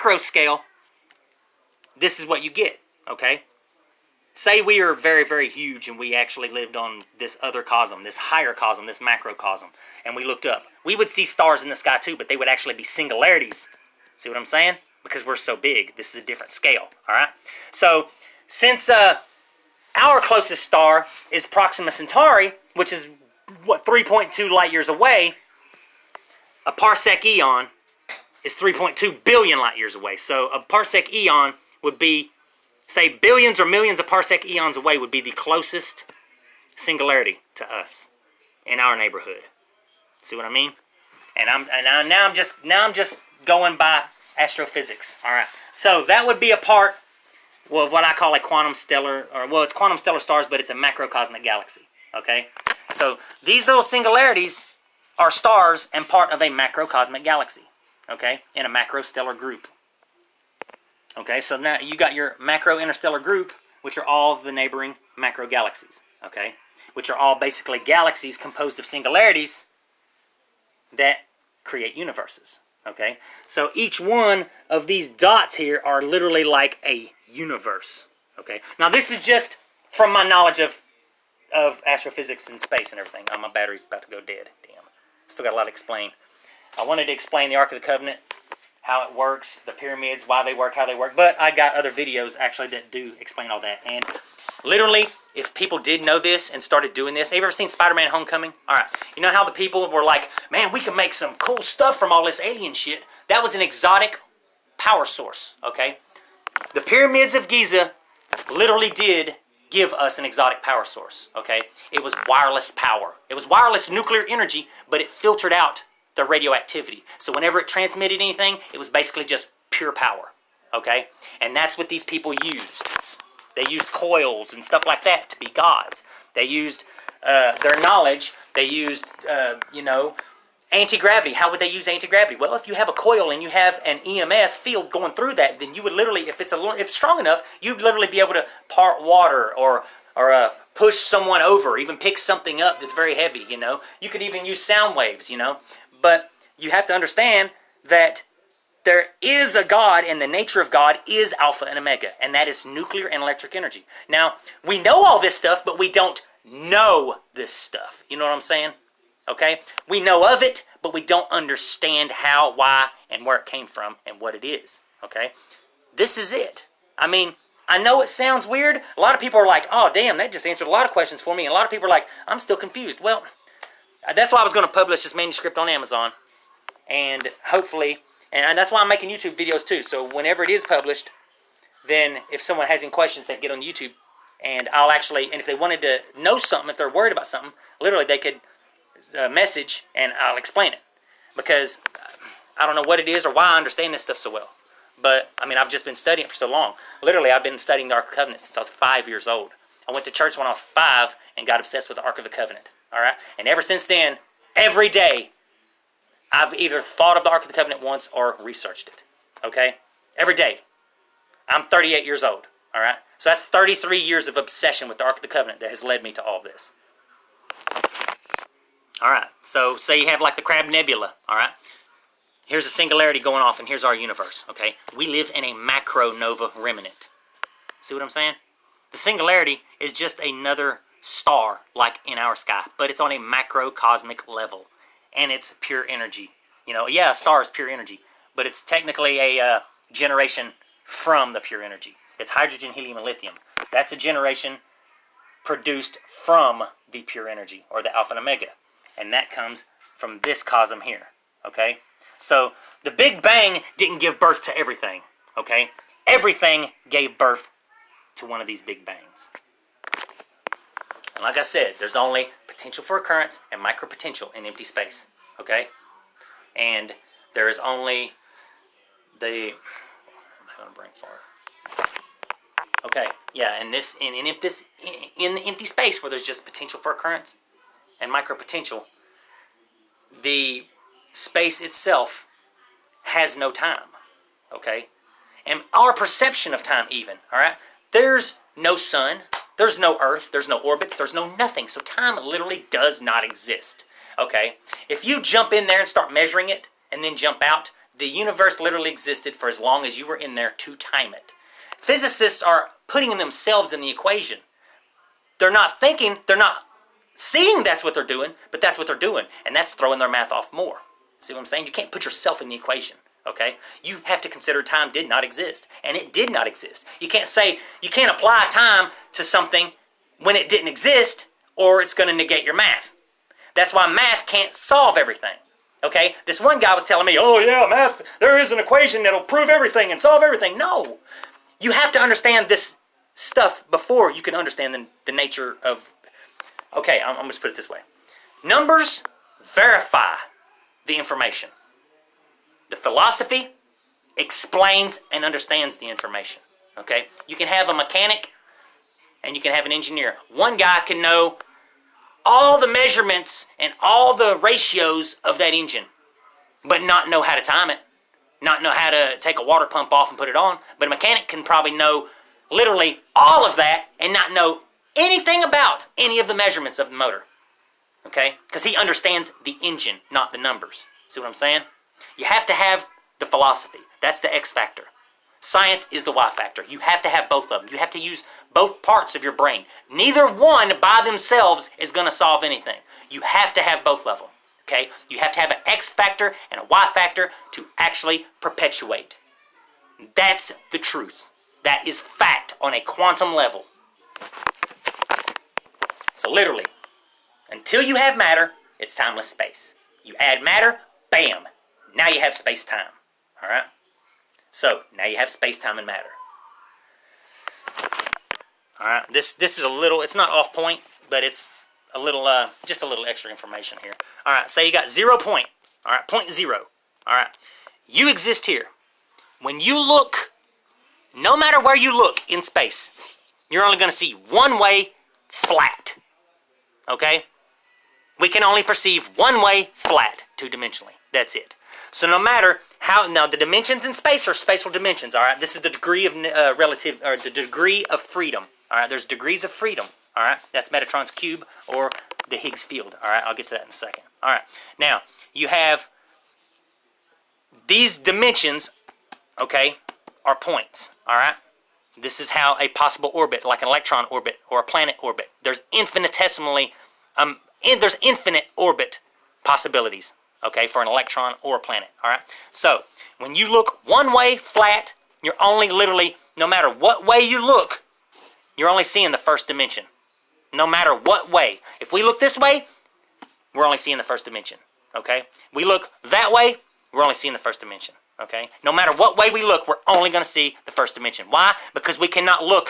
macro scale, this is what you get, okay? Say we are very, very huge and we actually lived on this other cosm, this higher cosm, this macrocosm, and we looked up. We would see stars in the sky too, but they would actually be singularities. See what I'm saying? Because we're so big. This is a different scale, all right? So since our closest star is Proxima Centauri, which is, what, 3.2 light years away, a parsec eon is 3.2 billion light years away. So a parsec eon would be, say, billions or millions of parsec eons away would be the closest singularity to us in our neighborhood. See what I mean? And now I'm just going by astrophysics. All right. So that would be a part, well, of what I call a quantum stellar, or well, it's quantum stellar stars, but it's a macrocosmic galaxy. Okay. So these little singularities are stars and part of a macrocosmic galaxy. Okay, in a macrostellar group. Okay, so now you got your macro interstellar group, which are all the neighboring macro galaxies. Okay, which are all basically galaxies composed of singularities that create universes. Okay, so each one of these dots here are literally like a universe. Okay, now this is just from my knowledge of astrophysics and space and everything. Oh, my battery's about to go dead. Damn, still got a lot to explain. I wanted to explain the Ark of the Covenant, how it works, the pyramids, why they work, how they work, but I got other videos actually that do explain all that. And literally, if people did know this and started doing this, have you ever seen Spider-Man Homecoming? All right, you know how the people were like, man, we can make some cool stuff from all this alien shit? That was an exotic power source, okay? The pyramids of Giza literally did give us an exotic power source, okay? It was wireless power. It was wireless nuclear energy, but it filtered out the radioactivity. So whenever it transmitted anything, it was basically just pure power, okay? And that's what these people used. They used coils and stuff like that to be gods. They used their knowledge. They used, anti-gravity. How would they use anti-gravity? Well, if you have a coil and you have an EMF field going through that, then you would literally, if it's strong enough, you'd literally be able to part water or push someone over, even pick something up that's very heavy, you know. You could even use sound waves, you know. But you have to understand that there is a God, and the nature of God is Alpha and Omega, and that is nuclear and electric energy. Now, we know all this stuff, but we don't know this stuff. You know what I'm saying? Okay? We know of it, but we don't understand how, why, and where it came from, and what it is. Okay? This is it. I mean, I know it sounds weird. A lot of people are like, oh, damn, that just answered a lot of questions for me. And a lot of people are like, I'm still confused. Well, that's why I was going to publish this manuscript on Amazon. And hopefully, and that's why I'm making YouTube videos too. So whenever it is published, then if someone has any questions, they can get on YouTube. And I'll actually, and if they wanted to know something, if they're worried about something, literally they could message and I'll explain it. Because I don't know what it is or why I understand this stuff so well. But, I mean, I've just been studying it for so long. Literally, I've been studying the Ark of the Covenant since I was 5 years old. I went to church when I was 5 and got obsessed with the Ark of the Covenant. All right? And ever since then, every day, I've either thought of the Ark of the Covenant once or researched it. Okay? Every day. I'm 38 years old. All right? So that's 33 years of obsession with the Ark of the Covenant that has led me to all this. All right. So say you have like the Crab Nebula. All right? Here's a singularity going off, and here's our universe. Okay? We live in a Macro Nova remnant. See what I'm saying? The singularity is just another star like in our sky, but it's on a macrocosmic level, and it's pure energy. You know, yeah, a star is pure energy, but it's technically a generation from the pure energy. It's hydrogen, helium, and lithium. That's a generation produced from the pure energy, or the alpha and omega, and that comes from this cosm here. Okay? So the Big Bang didn't give birth to everything. Okay? Everything gave birth to one of these Big Bangs. And like I said, there's only potential for occurrence and micropotential in empty space. Okay? And there is only the... I'm having a brain fart. Okay, yeah, and this in the empty space where there's just potential for occurrence and micropotential, the space itself has no time. Okay? And our perception of time even, all right? There's no sun, there's no earth, there's no orbits, there's no nothing. So time literally does not exist. Okay? If you jump in there and start measuring it and then jump out, The universe literally existed for as long as you were in there to time it. Physicists are putting themselves in the equation. They're not thinking, they're not seeing that's what they're doing, but that's what they're doing. And that's throwing their math off more. See what I'm saying? You can't put yourself in the equation. Okay? You have to consider time did not exist. And it did not exist. You can't say, you can't apply time to something when it didn't exist, or it's going to negate your math. That's why math can't solve everything. Okay? This one guy was telling me, oh yeah, math, there is an equation that'll prove everything and solve everything. No! You have to understand this stuff before you can understand the nature of... Okay, I'm going to put it this way. Numbers verify the information. The philosophy explains and understands the information. Okay? You can have a mechanic and you can have an engineer. One guy can know all the measurements and all the ratios of that engine, but not know how to time it, not know how to take a water pump off and put it on. But a mechanic can probably know literally all of that and not know anything about any of the measurements of the motor. Okay? Because he understands the engine, not the numbers. See what I'm saying? You have to have the philosophy. That's the X factor. Science is the Y factor. You have to have both of them. You have to use both parts of your brain. Neither one by themselves is going to solve anything. You have to have both of them. Okay? You have to have an X factor and a Y factor to actually perpetuate. That's the truth. That is fact on a quantum level. So literally, until you have matter, it's timeless space. You add matter, bam, now you have space-time. All right? So, now you have space-time and matter. All right? This is a little, it's not off point, but it's a little, just a little extra information here. All right, say you got 0 point. All right, point 0. All right? You exist here. When you look, no matter where you look in space, you're only going to see one way flat. Okay? We can only perceive one way flat, two-dimensionally. That's it. So no matter how, now the dimensions in space are spatial dimensions, all right? This is the degree of relative, or the degree of freedom, all right? There's degrees of freedom, all right? That's Metatron's cube or the Higgs field, all right? I'll get to that in a second. All right. Now, you have these dimensions, okay, are points, all right? This is how a possible orbit, like an electron orbit or a planet orbit, there's infinitesimally, there's infinite orbit possibilities, okay, for an electron or a planet, all right? So, when you look one way flat, you're only literally, no matter what way you look, you're only seeing the first dimension. No matter what way. If we look this way, we're only seeing the first dimension, okay? We look that way, we're only seeing the first dimension, okay? No matter what way we look, we're only going to see the first dimension. Why? Because we cannot look